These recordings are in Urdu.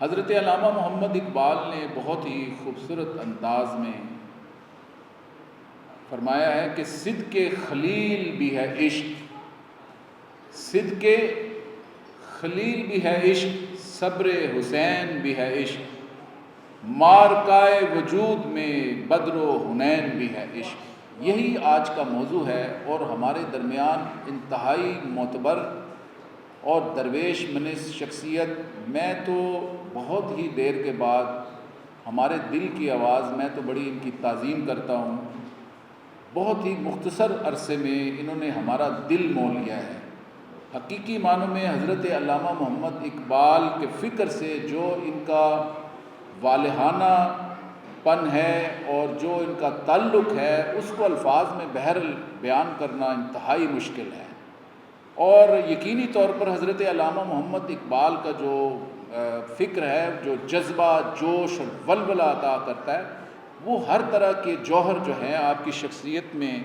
حضرت علامہ محمد اقبال نے بہت ہی خوبصورت انداز میں فرمایا ہے کہ صدق خلیل بھی ہے عشق، صدق خلیل بھی ہے عشق، صبر حسین بھی ہے عشق، مارکائے وجود میں بدر و حنین بھی ہے عشق۔ یہی آج کا موضوع ہے اور ہمارے درمیان انتہائی معتبر اور درویش منس شخصیت، میں تو بہت ہی دیر کے بعد ہمارے دل کی آواز، میں تو بڑی ان کی تعظیم کرتا ہوں۔ بہت ہی مختصر عرصے میں انہوں نے ہمارا دل مول لیا ہے۔ حقیقی معنوں میں حضرت علامہ محمد اقبال کے فکر سے جو ان کا والہانہ پن ہے اور جو ان کا تعلق ہے، اس کو الفاظ میں بہرحال بیان کرنا انتہائی مشکل ہے۔ اور یقینی طور پر حضرت علامہ محمد اقبال کا جو فکر ہے، جو جذبہ، جوش اور ولولہ عطا کرتا ہے، وہ ہر طرح کے جوہر جو ہیں آپ کی شخصیت میں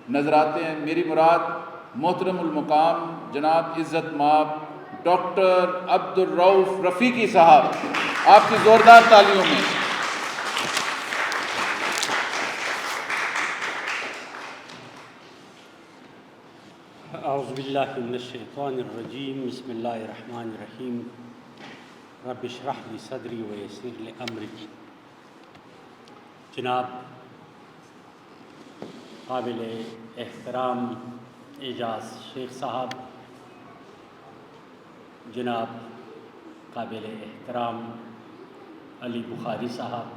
نظر آتے ہیں۔ میری مراد محترم المقام جناب عزت مآب ڈاکٹر عبدالرؤف رفیقی صاحب، آپ کی زوردار تالیوں میں۔ اعوذ باللہ من الشیطان الرجیم، بسم اللہ الرحمن الرحیم، رب اشرح لی صدری ویسر لی امری۔ جناب قابل احترام اعجاز شیخ صاحب، جناب قابل احترام علی بخاری صاحب،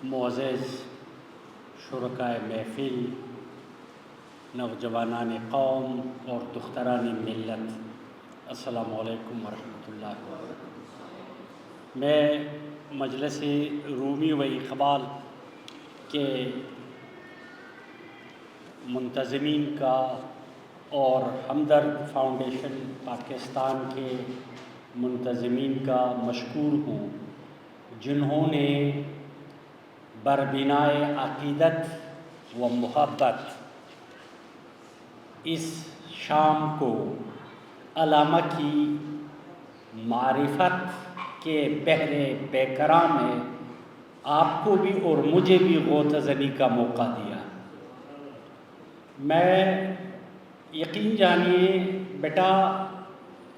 معزز شرکائے محفل، نوجوانان قوم اور دختران ملت، السلام علیکم ورحمۃ اللہ وبرکاتہ۔ میں مجلس رومی و اقبال کے منتظمین کا اور ہمدرد فاؤنڈیشن پاکستان کے منتظمین کا مشکور ہوں، جنہوں نے بربنائے عقیدت و محبت اس شام کو علامہ کی معرفت کے بحر بیکراں میں آپ کو بھی اور مجھے بھی غوطہ زنی کا موقع دیا۔ میں یقین جانیے بیٹا،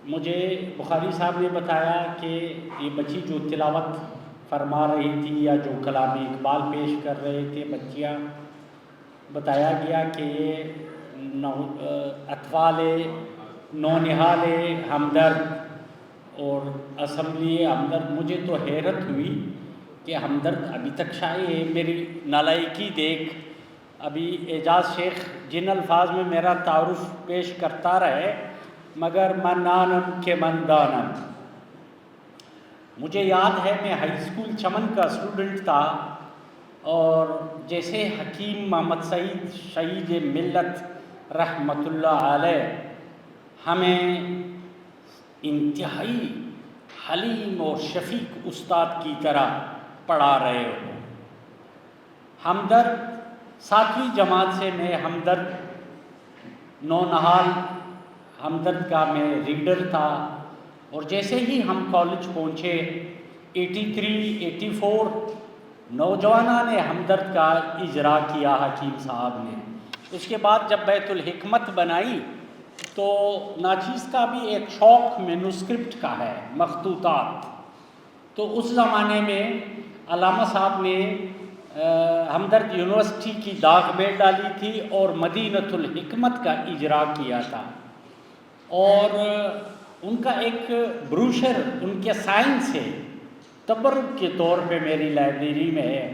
مجھے بخاری صاحب نے بتایا کہ یہ بچی جو تلاوت فرما رہی تھی یا جو کلام اقبال پیش کر رہے تھے بچیاں، بتایا گیا کہ یہ اطفال نونہال ہمدرد اور اسمبلی ہمدرد۔ مجھے تو حیرت ہوئی کہ ہمدرد ابھی تک شاید میری نالائکی دیکھ، ابھی اعجاز شیخ جن الفاظ میں میرا تعارف پیش کرتا رہے، مگر من نانم کہ من دانم۔ مجھے یاد ہے میں ہائی اسکول چمن کا اسٹوڈنٹ تھا، اور جیسے حکیم محمد سعید شہید ملت رحمۃ اللہ علیہ ہمیں انتہائی حلیم اور شفیق استاد کی طرح پڑھا رہے ہو۔ ہمدرد 7ویں جماعت سے میں ہمدرد نونہال ہمدرد کا میں ریڈر تھا، اور جیسے ہی ہم کالج پہنچے 83 84 نوجوانان ہمدرد کا اجرا کیا حکیم صاحب نے۔ اس کے بعد جب بیت الحکمت بنائی تو ناچیز کا بھی ایک شوق مینوسکرپٹ کا ہے، مخطوطات۔ تو اس زمانے میں علامہ صاحب نے ہمدرد یونیورسٹی کی داغ میں ڈالی تھی اور مدینۃ الحکمت کا اجرا کیا تھا، اور ان کا ایک بروشر ان کے سائن سے تبرک کے طور پہ میری لائبریری میں ہے،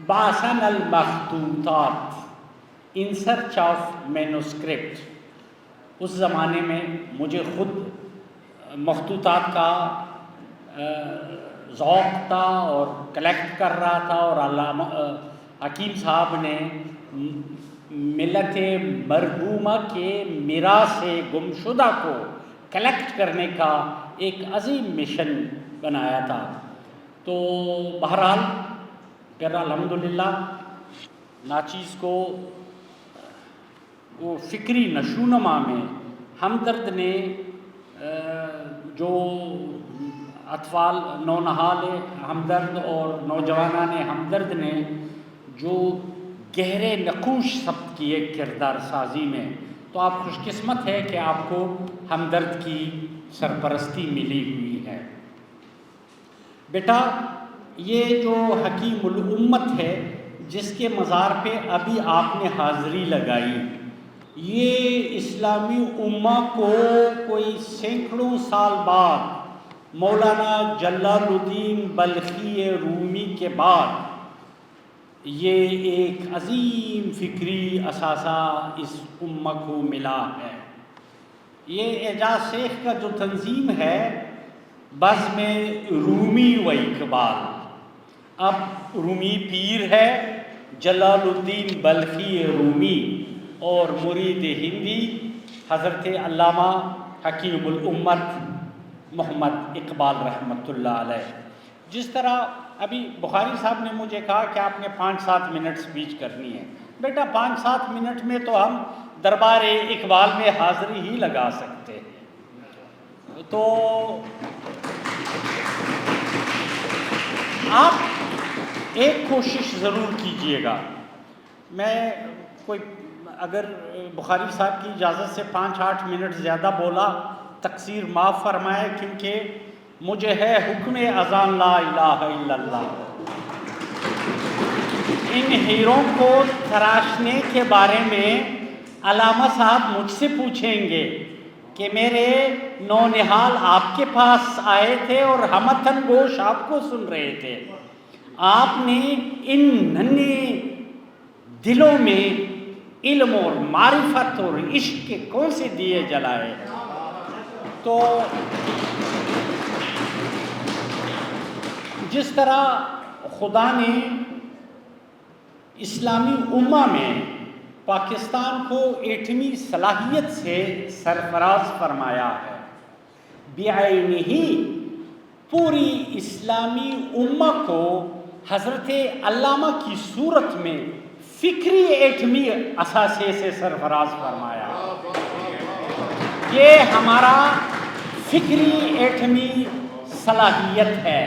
باسن المخطوطات ان سرچ آف مینوسکرپٹ۔ اس زمانے میں مجھے خود مخطوطات کا ذوق تھا اور کلیکٹ کر رہا تھا، اور علامہ حکیم صاحب نے ملت مرحومہ کے میراث گمشدہ کو کلیکٹ کرنے کا ایک عظیم مشن بنایا تھا۔ تو بہرحال پھر الحمدللہ ناچیز کو وہ فکری نشونما میں ہمدرد نے جو اطفال نونہال ہمدرد اور نوجوانان ہمدرد نے جو گہرے نقوش ثبت کیے کردار سازی میں، تو آپ خوش قسمت ہے کہ آپ کو ہمدرد کی سرپرستی ملی ہوئی ہے۔ بیٹا یہ جو حکیم الامت ہے جس کے مزار پہ ابھی آپ نے حاضری لگائی، یہ اسلامی امہ کو کوئی سینکڑوں سال بعد مولانا جلال الدین بلخی رومی کے بعد یہ ایک عظیم فکری اثاثہ اس امہ کو ملا ہے۔ یہ اعجاز شیخ کا جو تنظیم ہے بزم رومی و اقبال، اب رومی پیر ہے جلال الدین بلخی رومی اور مرید ہندی حضرت علامہ حکیم الامت محمد اقبال رحمۃ اللہ علیہ۔ جس طرح ابھی بخاری صاحب نے مجھے کہا کہ آپ نے 5-7 منٹ سپیچ کرنی ہے، بیٹا 5-7 منٹ میں تو ہم دربار اقبال میں حاضری ہی لگا سکتے ہیں۔ تو آپ ایک کوشش ضرور کیجئے گا، میں کوئی اگر بخاری صاحب کی اجازت سے 5-8 منٹ زیادہ بولا تقصیر معاف فرمائے، کیونکہ مجھے ہے حکم اذان لا الہ الا اللہ۔ ان ہیروں کو تراشنے کے بارے میں علامہ صاحب مجھ سے پوچھیں گے کہ میرے نونہال آپ کے پاس آئے تھے اور ہمتن گوش آپ کو سن رہے تھے، آپ نے ان ننھے دلوں میں علم اور معرفت اور عشق کے کون سے دیے جلائے؟ تو جس طرح خدا نے اسلامی امہ میں پاکستان کو ایٹمی صلاحیت سے سرفراز فرمایا ہے، بعینہ ہی پوری اسلامی امہ کو حضرت علامہ کی صورت میں فکری ایٹمی اثاثے سے سرفراز فرمایا۔ یہ ہمارا فکری ایٹمی صلاحیت ہے۔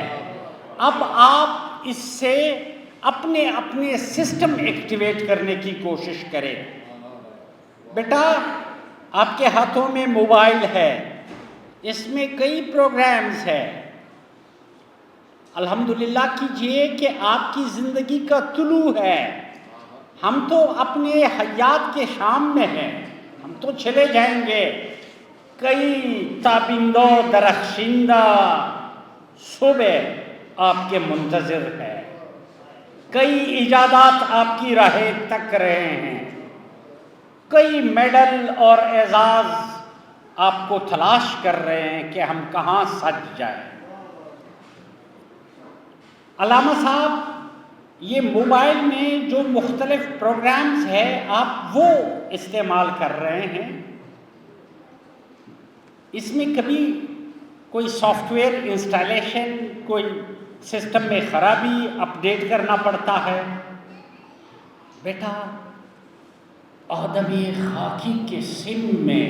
اب آپ اس سے اپنے اپنے سسٹم ایکٹیویٹ کرنے کی کوشش کریں۔ بیٹا آپ کے ہاتھوں میں موبائل ہے، اس میں کئی پروگرامز ہیں، الحمدللہ کیجئے کہ آپ کی زندگی کا طلوع ہے۔ ہم تو اپنے حیات کے شام میں ہیں، ہم تو چلے جائیں گے۔ کئی تابندہ درخشندہ صبح آپ کے منتظر ہے، کئی ایجادات آپ کی راہیں تک رہے ہیں، کئی میڈل اور اعزاز آپ کو تلاش کر رہے ہیں کہ ہم کہاں سج جائیں۔ علامہ صاحب یہ موبائل میں جو مختلف پروگرامز ہیں آپ وہ استعمال کر رہے ہیں، اس میں کبھی کوئی سافٹ ویئر انسٹالیشن، کوئی سسٹم میں خرابی اپڈیٹ کرنا پڑتا ہے۔ بیٹا آدم خاکی کے سن میں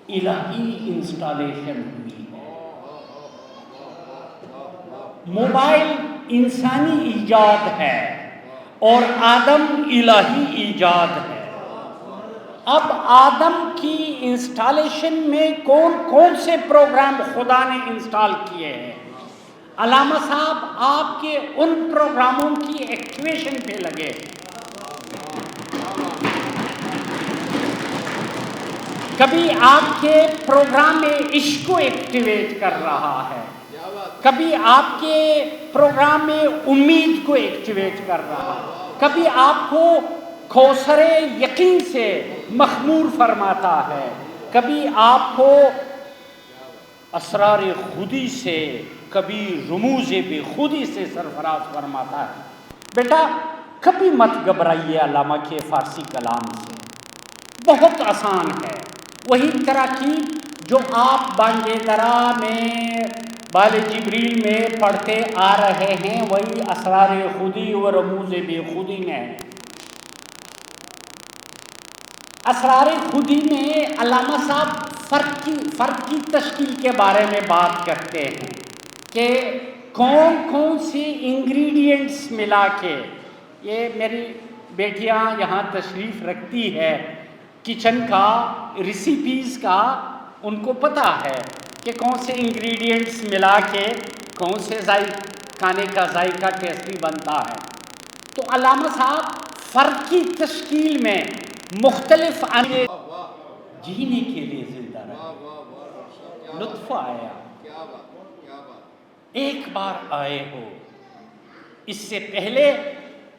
الہی انسٹالیشن ہوئی ہے۔ موبائل انسانی ایجاد ہے اور آدم الہی ایجاد ہے۔ اب آدم کی انسٹالیشن میں کون کون سے پروگرام خدا نے انسٹال کیے ہیں؟ علامہ صاحب آپ کے ان پروگراموں کی ایکٹیویشن پہ لگے۔ کبھی آپ کے پروگرام عشق کو ایکٹیویٹ کر رہا ہے، کبھی آپ کے پروگرام میں امید کو ایکٹیویٹ کر رہا ہے، کبھی آپ کو کوثر یقین سے مخمور فرماتا ہے، کبھی آپ کو اسرار خودی سے، کبھی رموز بے خودی سے سرفراز فرماتا ہے۔ بیٹا کبھی مت گھبرائیے علامہ کے فارسی کلام سے، بہت آسان ہے۔ وہی تراکیب جو آپ بانگے درا میں بال جبریل میں پڑھتے آ رہے ہیں وہی اسرار خودی و رموز بے خودی میں ہے۔ اسرار خودی میں علامہ صاحب فرق کی تشکیل کے بارے میں بات کرتے ہیں کہ کون کون سی انگریڈینٹس ملا کے، یہ میری بیٹیاں یہاں تشریف رکھتی ہے کچن کا ریسیپیز کا، ان کو پتہ ہے کہ کون سے انگریڈینٹس ملا کے کون سے کھانے کا ذائقہ ٹیسٹی بنتا ہے۔ تو علامہ صاحب فرق کی تشکیل میں مختلف جینے کے لیے زندہ رہے، لطف آیا، ایک بار آئے ہو، اس سے پہلے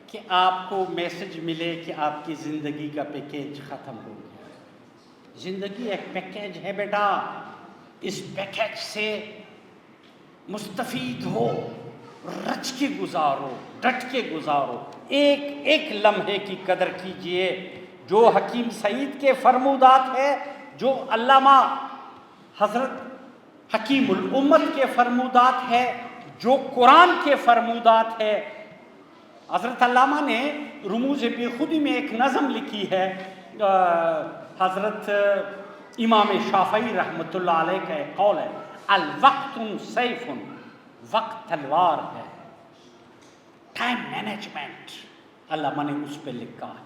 کہ آپ کو میسج ملے کہ آپ کی زندگی کا پیکیج ختم ہو گیا۔ زندگی ایک پیکیج ہے بیٹا، اس پیکیج سے مستفید ہو، رچ کے گزارو، ڈٹ کے گزارو، ایک ایک لمحے کی قدر کیجئے۔ جو حکیم سعید کے فرمودات ہے، جو علامہ حضرت حکیم الامت کے فرمودات ہے، جو قرآن کے فرمودات ہے۔ حضرت علامہ نے رموز بے خودی میں ایک نظم لکھی ہے، حضرت امام شافعی رحمۃ اللہ علیہ کا ایک قول ہے، الوقت سیف، وقت تلوار ہے، ٹائم مینجمنٹ علامہ نے اس پہ لکھا ہے۔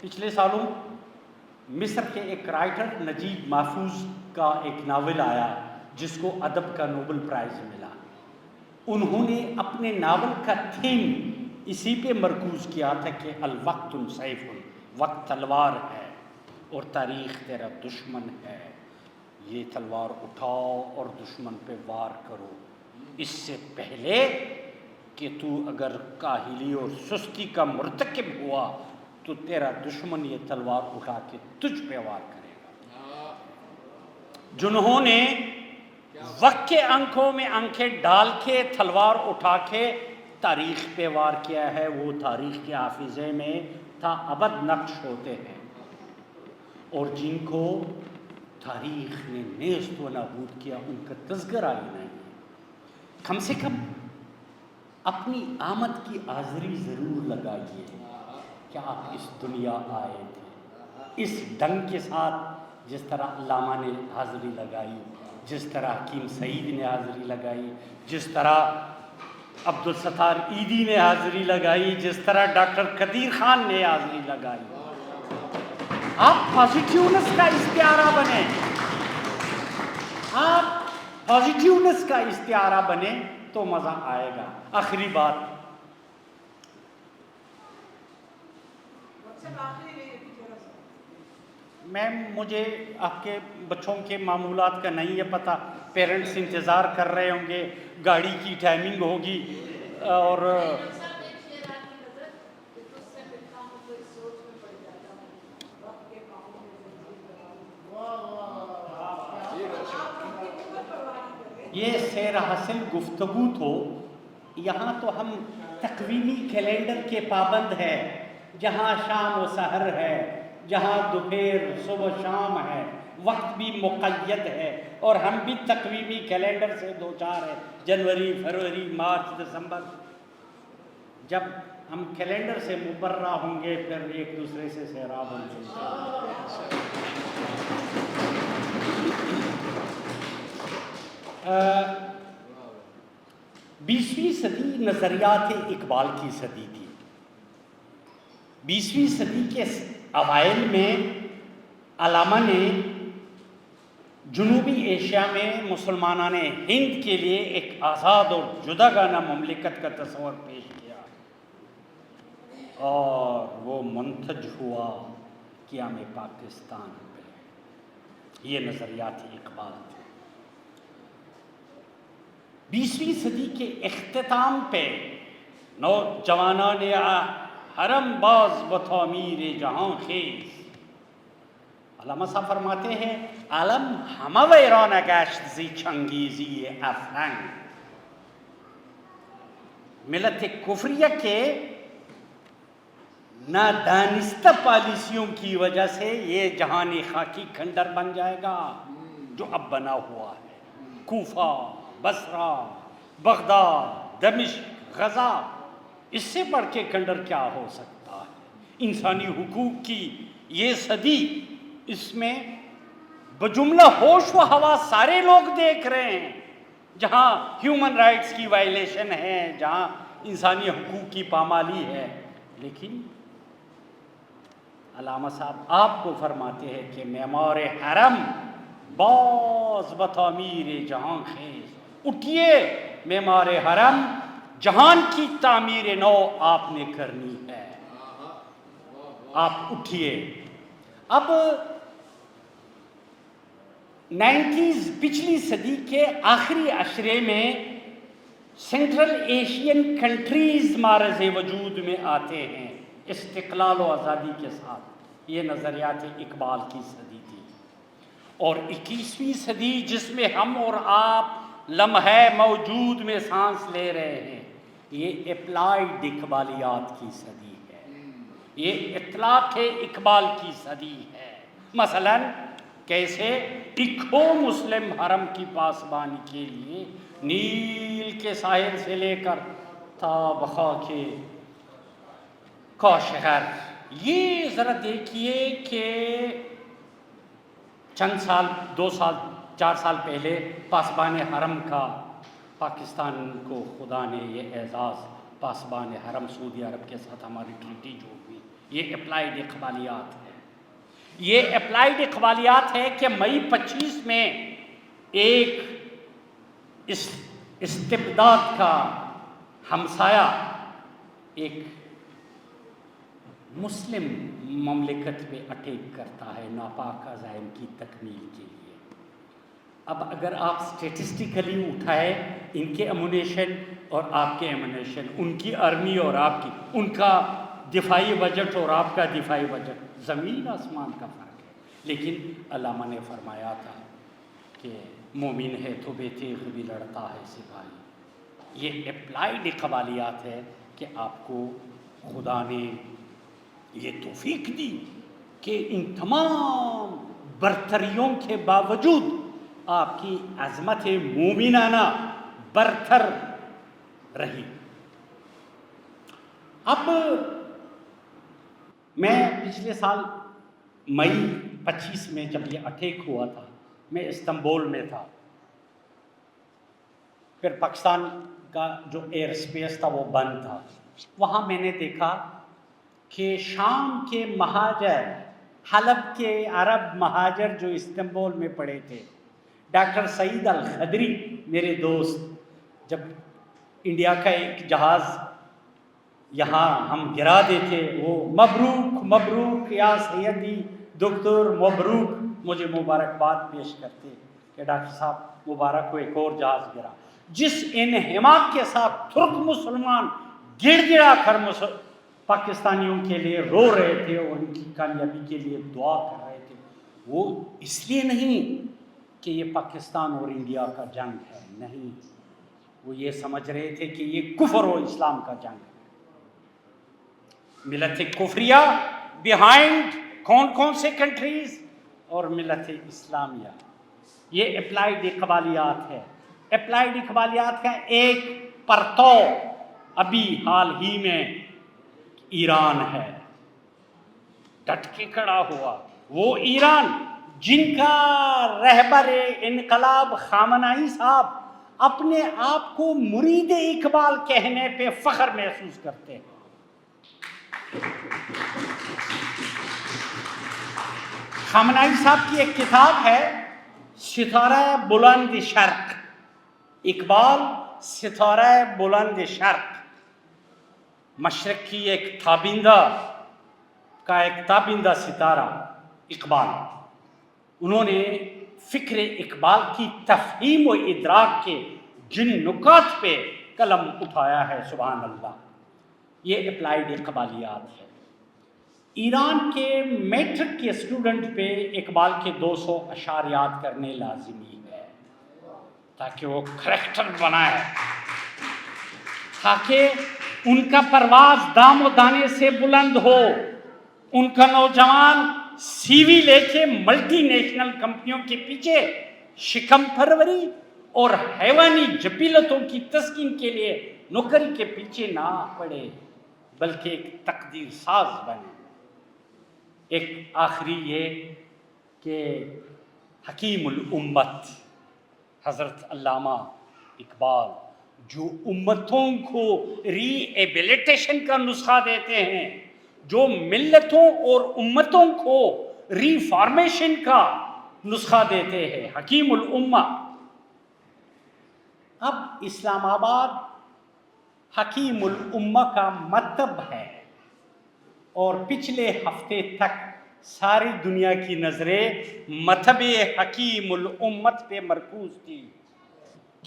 پچھلے سالوں مصر کے ایک رائٹر نجیب محفوظ کا ایک ناول آیا جس کو ادب کا نوبل پرائز ملا۔ انہوں نے اپنے ناول کا تھیم اسی پہ مرکوز کیا تھا کہ الوقت سیف، وقت تلوار ہے اور تاریخ تیرا دشمن ہے، یہ تلوار اٹھاؤ اور دشمن پہ وار کرو، اس سے پہلے کہ تو اگر کاہلی اور سستی کا مرتکب ہوا تو تیرا دشمن یہ تلوار اٹھا کے تجھ پہ وار کرے گا۔ جنہوں نے وقت کے آنکھوں میں آنکھیں ڈال کے تلوار اٹھا کے تاریخ پہ وار کیا ہے، وہ تاریخ کے حافظے میں تا ابد نقش ہوتے ہیں، اور جن کو تاریخ نے نیست و نابود کیا ان کا تذکرہ ہی نہیں۔ کم سے کم اپنی آمد کی حاضری ضرور لگائیے کہ آپ اس دنیا آئے تھے، اس ڈنگ کے ساتھ جس طرح علامہ نے حاضری لگائی، جس طرح حکیم سعید نے حاضری لگائی، جس طرح عبدالستار عیدی نے حاضری لگائی، جس طرح ڈاکٹر قدیر خان نے حاضری لگائی۔ آپ پازیٹیونس کا استعارہ بنیں، آپ پازیٹیونس کا استعارہ بنیں تو مزہ آئے گا۔ آخری بات، مجھے آپ کے بچوں کے معمولات کا نہیں ہے پتہ، پیرنٹس انتظار کر رہے ہوں گے، گاڑی کی ٹائمنگ ہوگی، اور یہ سیر حاصل گفتگو تو یہاں تو ہم تقویمی کیلنڈر کے پابند ہیں، جہاں شام و سحر ہے، جہاں دوپہر صبح شام ہے، وقت بھی مقید ہے، اور ہم بھی تقویمی کیلنڈر سے دوچار ہیں، جنوری، فروری، مارچ، دسمبر۔ جب ہم کیلنڈر سے مبرہ ہوں گے پھر ایک دوسرے سے سیراب ہوں گے۔ 20ویں صدی نظریات اقبال کی صدی تھی۔ 20ویں صدی کے اوائل میں علامہ نے جنوبی ایشیا میں مسلمانان ہند کے لیے ایک آزاد اور جداگانہ مملکت کا تصور پیش کیا، اور وہ منتج ہوا قیام پاکستان پہ۔ یہ نظریات اقبال تھے۔ 20ویں صدی کے اختتام پہ نوجوانان حرم باز و تعمیر جہاں خیز، علامہ صاحب فرماتے ہیں عالم همه ویرانه گشت زی چنگیزی افرنگ۔ ملت کفریہ کے نادانستہ پالیسیوں کی وجہ سے یہ جہان خاکی کھنڈر بن جائے گا جو اب بنا ہوا ہے۔ کوفہ، بصرہ، بغداد، دمشق، غزہ، اس سے بڑھ کے کھنڈر کیا ہو سکتا ہے؟ انسانی حقوق کی یہ صدی، اس میں بجملہ ہوش و حواس سارے لوگ دیکھ رہے ہیں، جہاں ہیومن رائٹس کی وائلیشن ہے، جہاں انسانی حقوق کی پامالی ہے، لیکن علامہ صاحب آپ کو فرماتے ہیں کہ معمار حرم باز بتعمیر جہاں خیز، اٹھیے معمار حرم، جہان کی تعمیر نو آپ نے کرنی ہے، آپ اٹھیے۔ اب 90s پچھلی صدی کے آخری عشرے میں سینٹرل ایشین کنٹریز معرض وجود میں آتے ہیں استقلال و آزادی کے ساتھ۔ یہ نظریات اقبال کی صدی تھی، اور 21ویں صدی جس میں ہم اور آپ لمحہ موجود میں سانس لے رہے ہیں، یہ اپلائیڈ اقبالیات کی صدی ہے، یہ اطلاق اقبال کی صدی ہے۔ مثلاً کیسے اکھو مسلم حرم کی پاسبانی کے لیے نیل کے ساحل سے لے کر تا بخا کے کاشغر، یہ ذرا دیکھیے کہ چند سال، 2 سال 4 سال پہلے پاسبان حرم کا پاکستان کو خدا نے یہ اعزاز، پاسبان حرم سعودی عرب کے ساتھ ہماری ٹریٹی جو ہوئی، یہ اپلائیڈ اقبالیات ہے۔ یہ اپلائیڈ اقبالیات ہے کہ مئی 25 میں ایک استبداد کا ہمسایہ ایک مسلم مملکت پہ اٹیک کرتا ہے ناپاک عزائم کی تکمیل کے لیے۔ اب اگر آپ سٹیٹسٹیکلی اٹھائے ان کے ایمونیشن اور آپ کے ایمونیشن، ان کی آرمی اور آپ کی، ان کا دفاعی بجٹ اور آپ کا دفاعی بجٹ، زمین آسمان کا فرق ہے۔ لیکن علامہ نے فرمایا تھا کہ مومن ہے تو بے تیغ بھی لڑتا ہے سپاہی۔ یہ اپلائیڈ اقبالیات ہے کہ آپ کو خدا نے یہ توفیق دی کہ ان تمام برتریوں کے باوجود آپ کی عظمت مومنانہ برتر رہی۔ اب میں پچھلے سال مئی 25 میں جب یہ اٹیک ہوا تھا، میں استنبول میں تھا، پھر پاکستان کا جو ایئر اسپیس تھا وہ بند تھا۔ وہاں میں نے دیکھا کہ شام کے مہاجر، حلب کے عرب مہاجر جو استنبول میں پڑے تھے، ڈاکٹر سعید الخدری میرے دوست، جب انڈیا کا ایک جہاز یہاں ہم گرا دیتے، وہ مبروک مبروک یا سیدی دکتور مبروک مجھے مبارکباد پیش کرتے کہ ڈاکٹر صاحب مبارک کو ایک اور جہاز گرا۔ جس انہماک کے ساتھ ترک مسلمان گڑ گڑا کر پاکستانیوں کے لیے رو رہے تھے اور ان کی کامیابی کے لیے دعا کر رہے تھے، وہ اس لیے نہیں کہ یہ پاکستان اور انڈیا کا جنگ ہے، نہیں، وہ یہ سمجھ رہے تھے کہ یہ کفر و اسلام کا جنگ ہے۔ ملت کفریہ بیہائنڈ کون کون سے کنٹریز، اور ملت اسلامیہ، یہ اپلائیڈ اقبالیات ہے۔ اپلائیڈ اقبالیات کا ایک پرتو ابھی حال ہی میں ایران ہے، ڈٹ کے کھڑا ہوا، وہ ایران جن کا رہبر انقلاب خامنائی صاحب اپنے آپ کو مرید اقبال کہنے پہ فخر محسوس کرتے ہیں۔ خامنائی صاحب کی ایک کتاب ہے ستارہ بلند شرق، اقبال ستارہ بلند شرق، مشرق کی ایک تابندہ کا ایک تابندہ ستارہ اقبال۔ انہوں نے فکر اقبال کی تفہیم و ادراک کے جن نکات پہ قلم اٹھایا ہے، سبحان اللہ، یہ اپلائیڈ اقبالیات ہے۔ ایران کے میٹرک کے اسٹوڈنٹ پہ اقبال کے 200 اشعار یاد کرنے لازمی ہے تاکہ وہ کریکٹر بنائے، تاکہ ان کا پرواز دام و دانے سے بلند ہو، ان کا نوجوان سی وی لے کے ملٹی نیشنل کمپنیوں کے پیچھے شکم پروری اور حیوانی جبلتوں کی تسکین کے لیے نوکری کے پیچھے نہ پڑے، بلکہ ایک تقدیر ساز بنے۔ ایک آخری یہ کہ حکیم الامت حضرت علامہ اقبال جو امتوں کو ری ایبلیٹیشن کا نسخہ دیتے ہیں، جو ملتوں اور امتوں کو ری فارمیشن کا نسخہ دیتے ہیں، حکیم الامہ. اب اسلام آباد حکیم الامہ کا مکتب ہے، اور پچھلے ہفتے تک ساری دنیا کی نظریں مذہب حکیم الامت پہ مرکوز تھی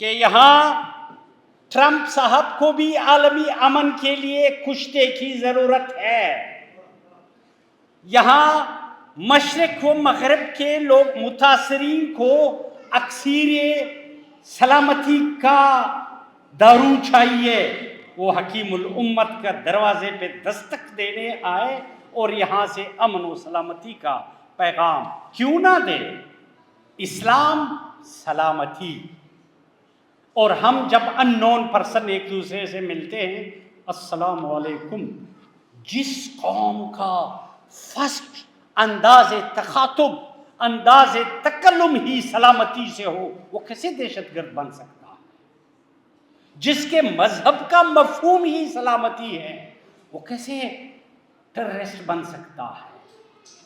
کہ یہاں ٹرمپ صاحب کو بھی عالمی امن کے لیے کشتے کی ضرورت ہے. یہاں مشرق و مغرب کے لوگ متاثرین کو اکثیر سلامتی کا دارو چاہیے. وہ حکیم الامت کا دروازے پہ دستک دینے آئے اور یہاں سے امن و سلامتی کا پیغام کیوں نہ دے. اسلام سلامتی. اور ہم جب ان نون پرسن ایک دوسرے سے ملتے ہیں السلام علیکم، جس قوم کا فرسٹ انداز تخاطب، انداز تکلم ہی سلامتی سے ہو، وہ کیسے دہشت گرد بن سکتا ہے؟ جس کے مذہب کا مفہوم ہی سلامتی ہے، وہ کیسے ٹیررسٹ بن سکتا ہے؟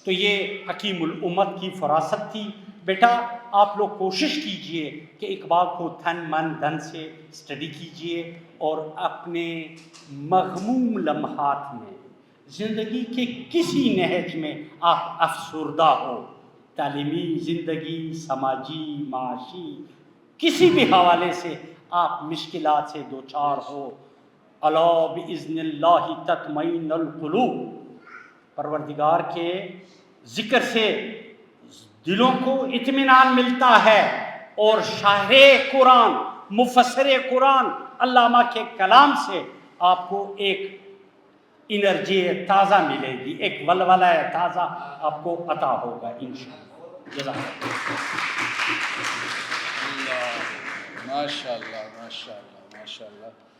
تو یہ حکیم الامت کی فراست تھی. بیٹا آپ لوگ کوشش کیجئے کہ اقبال کو تن من دھن سے اسٹڈی کیجئے، اور اپنے مغموم لمحات میں زندگی کے کسی نہج میں آپ افسردہ ہو، تعلیمی زندگی، سماجی، معاشی، کسی بھی حوالے سے آپ مشکلات سے دوچار ہو، الا باذن اللہ تطمئن القلوب، پروردگار کے ذکر سے دلوں کو اطمینان ملتا ہے، اور شاعر قرآن، مفسر قرآن علامہ کے کلام سے آپ کو ایک انرجی تازہ ملے گی، ایک ولولہ تازہ آپ کو عطا ہوگا انشاءاللہ. جزاک اللہ. ماشاء اللہ ماشاء اللہ ماشاء اللہ.